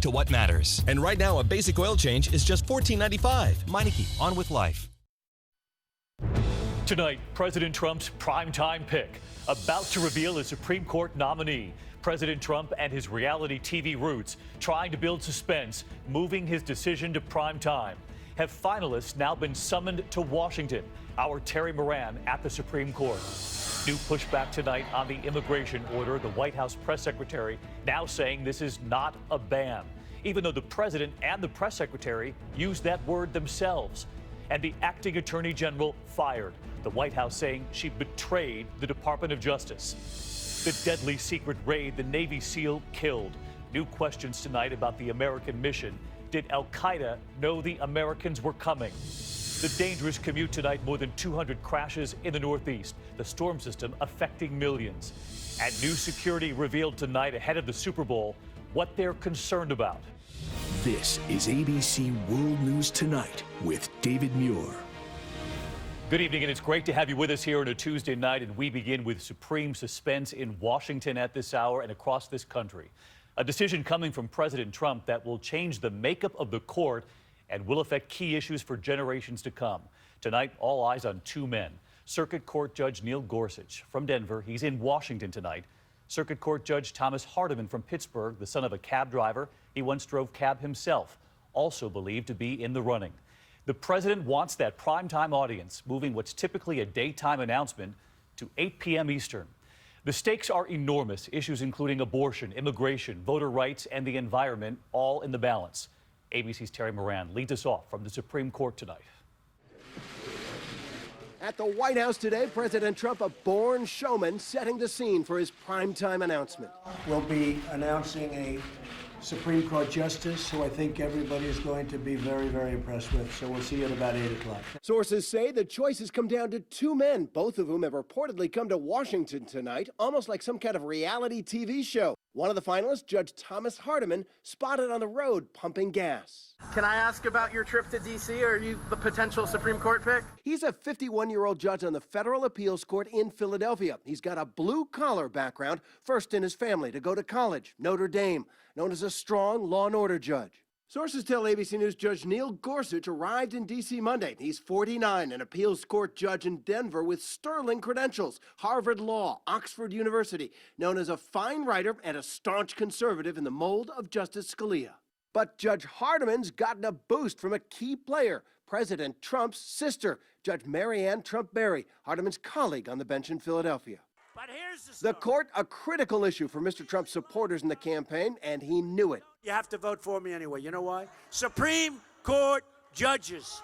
to what matters. And right now, a basic oil change is just $14.95. Meineke, on with life. Tonight, President Trump's primetime pick, about to reveal his Supreme Court nominee. President Trump and his reality TV roots trying to build suspense, moving his decision to primetime. Have finalists now been summoned to Washington? Our Terry Moran at the Supreme Court. New pushback tonight on the immigration order. The White House press secretary now saying this is not a ban, even though the president and the press secretary used that word themselves. And the acting attorney general fired. The White House saying she betrayed the Department of Justice. The deadly secret raid, the Navy SEAL killed. New questions tonight about the American mission. Did Al-Qaeda know the Americans were coming? The dangerous commute tonight, more than 200 crashes in the Northeast. The storm system affecting millions. And new security revealed tonight ahead of the Super Bowl what they're concerned about. This is ABC World News Tonight with David Muir. Good evening, and it's great to have you with us here on a Tuesday night. And we begin with supreme suspense in Washington at this hour and across this country. A decision coming from President Trump that will change the makeup of the court and will affect key issues for generations to come. Tonight, all eyes on two men. Circuit Court Judge Neil Gorsuch from Denver. He's in Washington tonight. Circuit Court Judge Thomas Hardiman from Pittsburgh, the son of a cab driver. He once drove cab himself, also believed to be in the running. The president wants that primetime audience, moving what's typically a daytime announcement to 8 p.m. Eastern. The stakes are enormous, issues including abortion, immigration, voter rights, and the environment, all in the balance. ABC's Terry Moran leads us off from the Supreme Court tonight. At the White House today, President Trump, a born showman, setting the scene for his primetime announcement. We'll be announcing a Supreme Court justice who I think everybody is going to be very, very impressed with. So we'll see you at about 8 o'clock. Sources say the choice has come down to two men, both of whom have reportedly come to Washington tonight, almost like some kind of reality TV show. One of the finalists, Judge Thomas Hardiman, spotted on the road pumping gas. Can I ask about your trip to D.C.? Are you the potential Supreme Court pick? He's a 51-year-old judge on the Federal Appeals Court in Philadelphia. He's got a blue-collar background, first in his family to go to college, Notre Dame, known as a strong law and order judge. Sources tell ABC News Judge Neil Gorsuch arrived in D.C. Monday. He's 49, an appeals court judge in Denver with sterling credentials, Harvard Law, Oxford University, known as a fine writer and a staunch conservative in the mold of Justice Scalia. But Judge Hardiman's gotten a boost from a key player, President Trump's sister, Judge Marianne Trump Berry, Hardiman's colleague on the bench in Philadelphia. But here's the court, a critical issue for Mr. Trump's supporters in the campaign, and he knew it. You have to vote for me anyway. You know why? Supreme Court judges.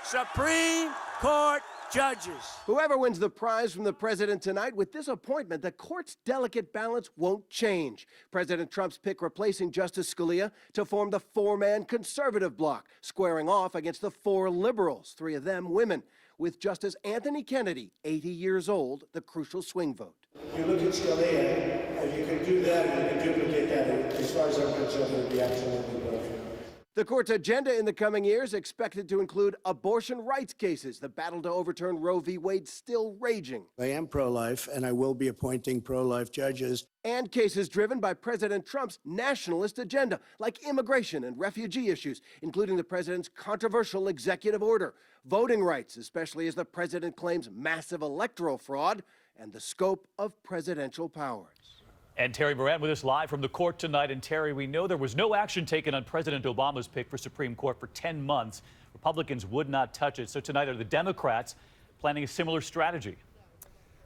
Supreme Court judges. Whoever wins the prize from the president tonight, with this appointment, the court's delicate balance won't change. President Trump's pick replacing Justice Scalia to form the four-man conservative bloc, squaring off against the four liberals, three of them women, with Justice Anthony Kennedy, 80 years old, the crucial swing vote. You look at Scalia, and you can do that, and you can duplicate that. As far as I'm concerned, it would be absolutely perfect. The court's agenda in the coming years expected to include abortion rights cases, the battle to overturn Roe v. Wade still raging. I am pro-life, and I will be appointing pro-life judges. And cases driven by President Trump's nationalist agenda, like immigration and refugee issues, including the president's controversial executive order, voting rights, especially as the president claims massive electoral fraud, and the scope of presidential powers. And Terry Moran with us live from the court tonight. And Terry, we know there was no action taken on President Obama's pick for Supreme Court for 10 months. Republicans would not touch it. So tonight, are the Democrats planning a similar strategy?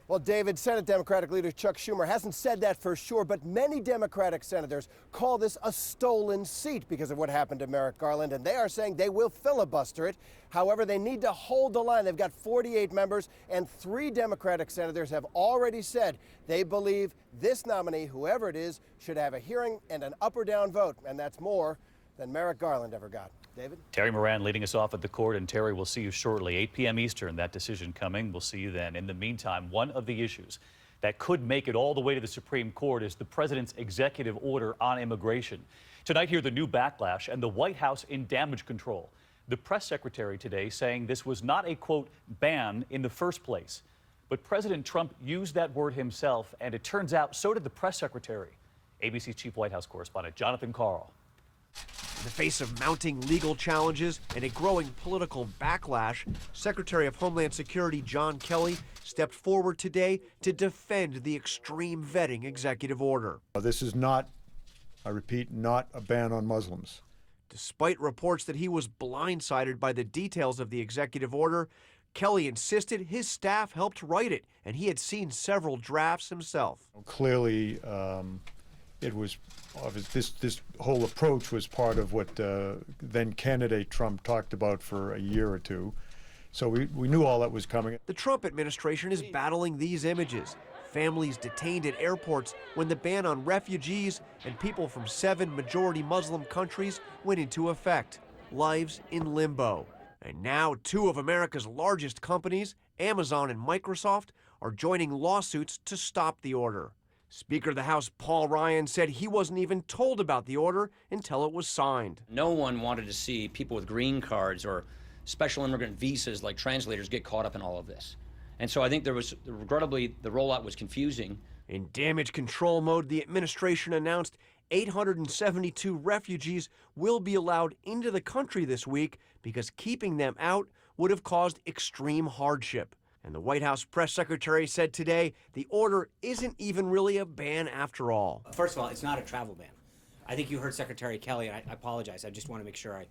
Well, David, Senate Democratic leader Chuck Schumer hasn't said that for sure, but many Democratic senators call this a stolen seat because of what happened to Merrick Garland, and they are saying they will filibuster it. However, they need to hold the line. They've got 48 members, and 3 Democratic senators have already said they believe this nominee, whoever it is, should have a hearing and an up or down vote, and that's more than Merrick Garland ever got. David? Terry Moran leading us off at the court, and Terry, we'll see you shortly. 8 p.m. Eastern, that decision coming. We'll see you then. In the meantime, one of the issues that could make it all the way to the Supreme Court is the president's executive order on immigration. Tonight, hear the new backlash and the White House in damage control. The press secretary today saying this was not a, quote, ban in the first place. But President Trump used that word himself, and it turns out so did the press secretary. ABC's chief White House correspondent Jonathan Karl. In the face of mounting legal challenges and a growing political backlash, Secretary of Homeland Security John Kelly stepped forward today to defend the extreme vetting executive order. This is not, I repeat, not a ban on Muslims. Despite reports that he was blindsided by the details of the executive order, Kelly insisted his staff helped write it, and he had seen several drafts himself. Clearly, it was this whole approach was part of what then candidate Trump talked about for a year or two. So we knew all that was coming. The Trump administration is battling these images. Families detained at airports when the ban on refugees and people from 7 majority Muslim countries went into effect. Lives in limbo. And now 2 of America's largest companies, Amazon and Microsoft, are joining lawsuits to stop the order. Speaker of the House Paul Ryan said he wasn't even told about the order until it was signed. No one wanted to see people with green cards or special immigrant visas like translators get caught up in all of this. And so I think regrettably, the rollout was confusing. In damage control mode, the administration announced 872 refugees will be allowed into the country this week because keeping them out would have caused extreme hardship. And the White House press secretary said today the order isn't even really a ban after all. First of all, it's not a travel ban. I think you heard Secretary Kelly, and I apologize. I just want to make sure I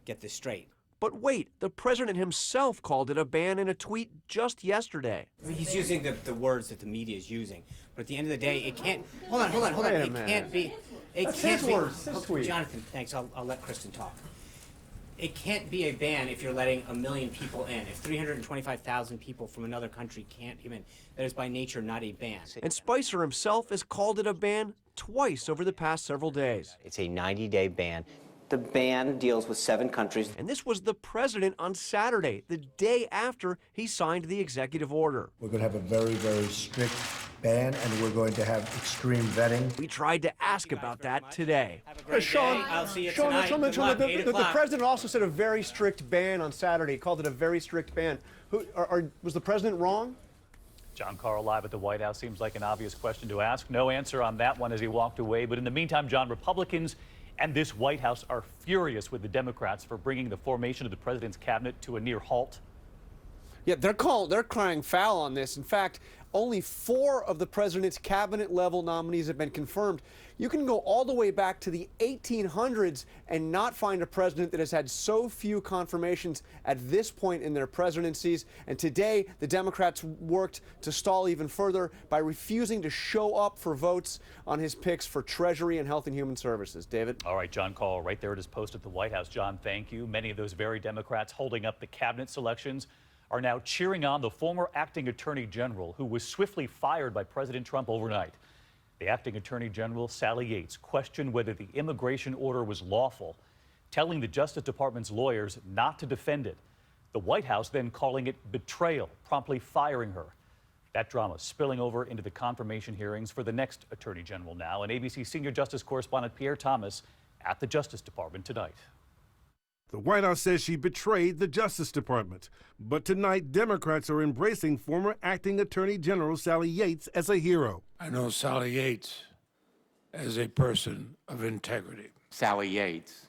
get this straight. But wait, the president himself called it a ban in a tweet just yesterday. He's using the words that the media is using. But at the end of the day, it can't... Hold on. It can't be... It can't be... Words, his tweet. Jonathan, thanks. I'll let Kristen talk. It can't be a ban if you're letting 1 million people in. If 325,000 people from another country can't come in, that is by nature not a ban. And Spicer himself has called it a ban twice over the past several days. It's a 90-day ban. The ban deals with 7 countries. And this was the president on Saturday, the day after he signed the executive order. We're going to have a very, very strict ban, and we're going to have extreme vetting. We tried to ask about that today. Sean, I'll see you tonight. The president also said a very strict ban on Saturday. He called it a very strict ban. Was the president wrong? John Carl live at the White House. Seems like an obvious question to ask. No answer on that one as he walked away. But in the meantime, John, Republicans and this White House are furious with the Democrats for bringing the formation of the president's cabinet to a near halt. Yeah, they're crying foul on this. In fact, only 4 of the president's cabinet-level nominees have been confirmed. You can go all the way back to the 1800s and not find a president that has had so few confirmations at this point in their presidencies. And today, the Democrats worked to stall even further by refusing to show up for votes on his picks for Treasury and Health and Human Services. David? All right, John Call, right there at his post at the White House. John, thank you. Many of those very Democrats holding up the cabinet selections are now cheering on the former acting attorney general who was swiftly fired by President Trump overnight. The acting attorney general, Sally Yates, questioned whether the immigration order was lawful, telling the Justice Department's lawyers not to defend it. The White House then calling it betrayal, promptly firing her. That drama spilling over into the confirmation hearings for the next attorney general now. And ABC senior justice correspondent Pierre Thomas at the Justice Department tonight. The White House says she betrayed the Justice Department. But tonight, Democrats are embracing former acting Attorney General Sally Yates as a hero. I know Sally Yates as a person of integrity. Sally Yates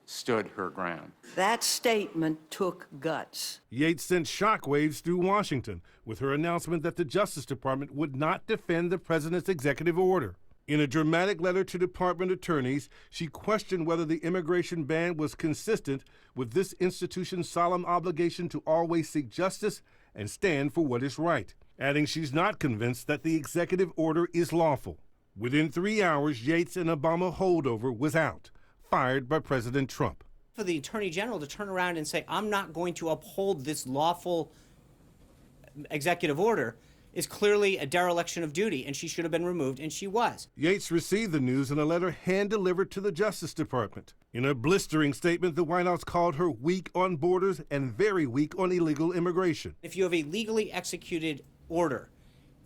stood her ground. That statement took guts. Yates sent shockwaves through Washington with her announcement that the Justice Department would not defend the president's executive order. In a dramatic letter to department attorneys, she questioned whether the immigration ban was consistent with this institution's solemn obligation to always seek justice and stand for what is right, adding she's not convinced that the executive order is lawful. Within 3 hours, Yates' and Obama holdover was out, fired by President Trump. For the attorney general to turn around and say, I'm not going to uphold this lawful executive order, is clearly a dereliction of duty, and she should have been removed, and she was. Yates received the news in a letter hand-delivered to the Justice Department. In a blistering statement, the White House called her weak on borders and very weak on illegal immigration. If you have a legally executed order,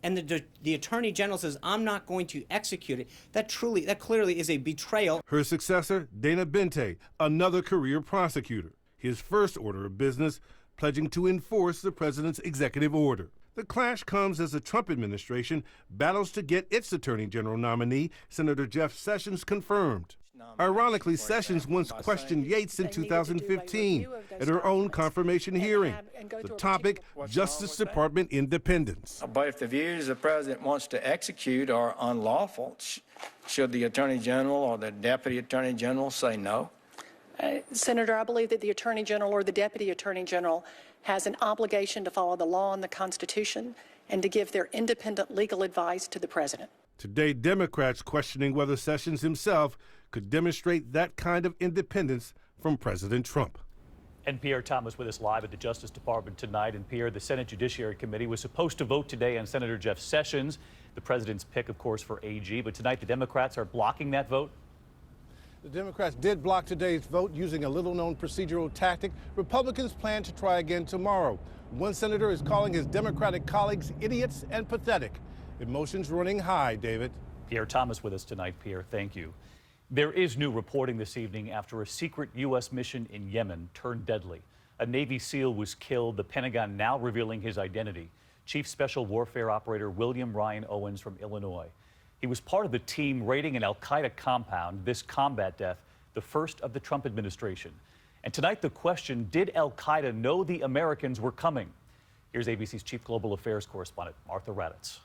and the Attorney General says, I'm not going to execute it, that clearly is a betrayal. Her successor, Dana Bente, another career prosecutor. His first order of business, pledging to enforce the president's executive order. The clash comes as the Trump administration battles to get its Attorney General nominee, Senator Jeff Sessions, confirmed. Ironically, Sessions once questioned Yates in 2015 at her own confirmation hearing. The topic, Justice Department independence. But if the views the president wants to execute are unlawful, should the Attorney General or the Deputy Attorney General say no? Senator, I believe that the Attorney General or the Deputy Attorney General has an obligation to follow the law and the Constitution and to give their independent legal advice to the president. Today, Democrats questioning whether Sessions himself could demonstrate that kind of independence from President Trump. And Pierre Thomas with us live at the Justice Department tonight. And Pierre, the Senate Judiciary Committee was supposed to vote today on Senator Jeff Sessions, the president's pick, of course, for AG. But tonight, the Democrats are blocking that vote. The Democrats did block today's vote using a little-known procedural tactic. Republicans plan to try again tomorrow. One senator is calling his Democratic colleagues idiots and pathetic. Emotions running high, David. Pierre Thomas with us tonight. Pierre, thank you. There is new reporting this evening after a secret U.S. mission in Yemen turned deadly. A Navy SEAL was killed, the Pentagon now revealing his identity. Chief Special Warfare Operator William Ryan Owens from Illinois. He was part of the team raiding an al-Qaeda compound, this combat death, the first of the Trump administration. And tonight the question, did al-Qaeda know the Americans were coming? Here's ABC's Chief Global Affairs Correspondent Martha Raddatz.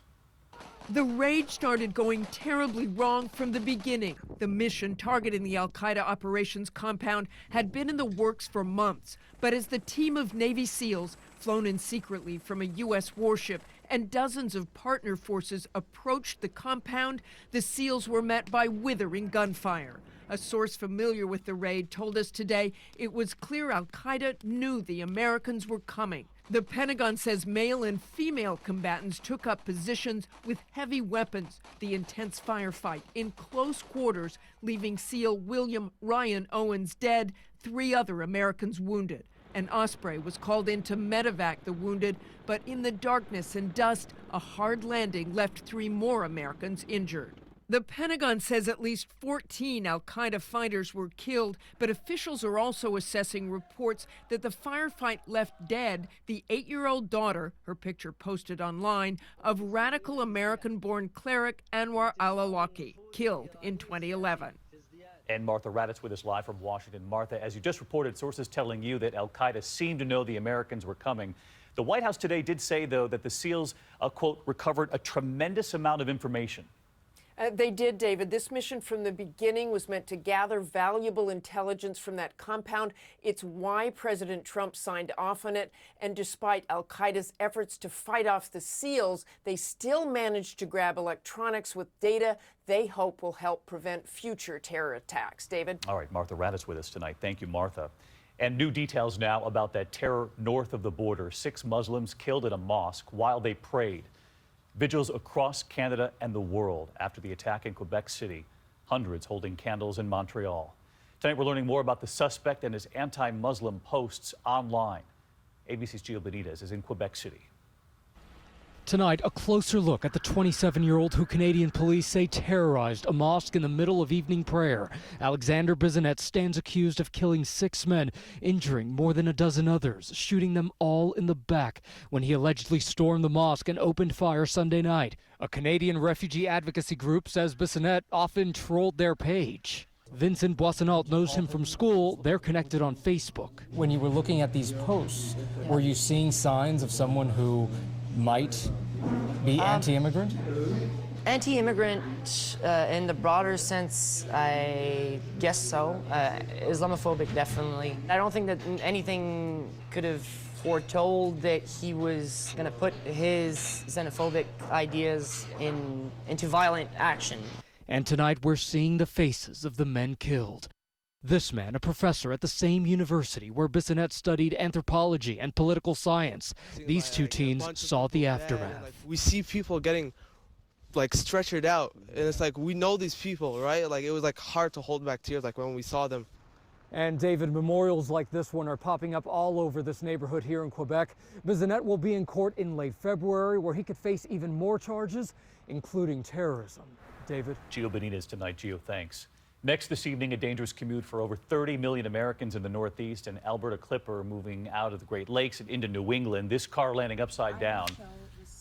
The raid started going terribly wrong from the beginning. The mission targeting the al-Qaeda operations compound had been in the works for months. But as the team of Navy SEALs, flown in secretly from a U.S. warship, and dozens of partner forces approached the compound, the SEALs were met by withering gunfire. A source familiar with the raid told us today it was clear al-Qaeda knew the Americans were coming. The Pentagon says male and female combatants took up positions with heavy weapons. The intense firefight in close quarters, leaving SEAL William Ryan Owens dead, 3 other Americans wounded. An Osprey was called in to medevac the wounded, but in the darkness and dust, a hard landing left 3 more Americans injured. The Pentagon says at least 14 al-Qaeda fighters were killed, but officials are also assessing reports that the firefight left dead the 8-year-old daughter, her picture posted online, of radical American-born cleric Anwar al-Awlaki, killed in 2011. And Martha Raddatz with us live from Washington. Martha, as you just reported, sources telling you that al-Qaeda seemed to know the Americans were coming. The White House today did say, though, that the SEALs, quote, recovered a tremendous amount of information. They did, David. This mission from the beginning was meant to gather valuable intelligence from that compound. It's why President Trump signed off on it. And despite al-Qaeda's efforts to fight off the SEALs, they still managed to grab electronics with data they hope will help prevent future terror attacks. David? All right, Martha Raddatz with us tonight. Thank you, Martha. And new details now about that terror north of the border. 6 Muslims killed at a mosque while they prayed. Vigils across Canada and the world after the attack in Quebec City, hundreds holding candles in Montreal. Tonight we're learning more about the suspect and his anti-Muslim posts online. ABC's Gio Benitez is in Quebec City. Tonight, a closer look at the 27-year-old who Canadian police say terrorized a mosque in the middle of evening prayer. Alexander Bissonnette stands accused of killing 6 men, injuring more than a dozen others, shooting them all in the back when he allegedly stormed the mosque and opened fire Sunday night. A Canadian refugee advocacy group says Bissonnette often trolled their page. Vincent Boissonnault knows him from school. They're connected on Facebook. When you were looking at these posts, were you seeing signs of someone who might be anti-immigrant? Anti-immigrant in the broader sense, I guess so. Islamophobic, definitely. I don't think that anything could have foretold that he was going to put his xenophobic ideas into violent action. And tonight we're seeing the faces of the men killed. This man, a professor at the same university where Bissonnette studied anthropology and political science. These 2 teens saw the aftermath. We see people getting stretchered out, and it's we know these people, right? It was hard to hold back tears when we saw them. And David, memorials like this one are popping up all over this neighborhood here in Quebec. Bissonnette will be in court in late February where he could face even more charges, including terrorism. David? Gio Benitez tonight. Gio, thanks. Next this evening, a dangerous commute for over 30 million Americans in the Northeast. An Alberta Clipper moving out of the Great Lakes and into New England. This car landing upside down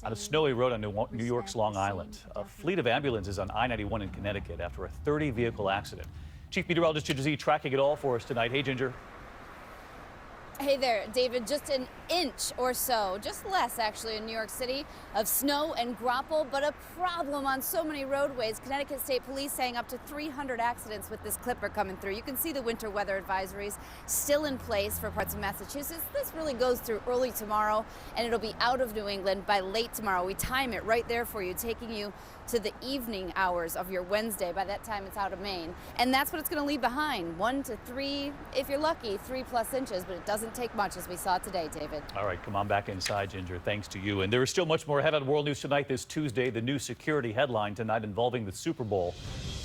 on a snowy road on New York's Long Island. A fleet of ambulances on I-91 in Connecticut after a 30-vehicle accident. Chief Meteorologist Ginger Z tracking it all for us tonight. Hey, Ginger. Hey there, David. Just an inch or so, just less actually, in New York City of snow and graupel, but a problem on so many roadways. Connecticut State Police saying up to 300 accidents with this clipper coming through. You can see the winter weather advisories still in place for parts of Massachusetts. This really goes through early tomorrow, and it'll be out of New England by late tomorrow. We time it right there for you, taking you to the evening hours of your Wednesday. By that time, it's out of Maine. And that's what it's going to leave behind. 1 to 3, if you're lucky, 3+ inches, but it doesn't take much, as we saw today, David. All right, come on back inside, Ginger. Thanks to you. And there is still much more ahead on World News Tonight this Tuesday. The new security headline tonight involving the Super Bowl.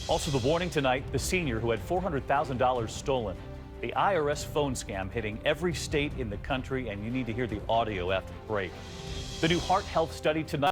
Also, the warning tonight, the senior who had $400,000 stolen. The IRS phone scam hitting every state in the country, and you need to hear the audio after the break. The new heart health study tonight.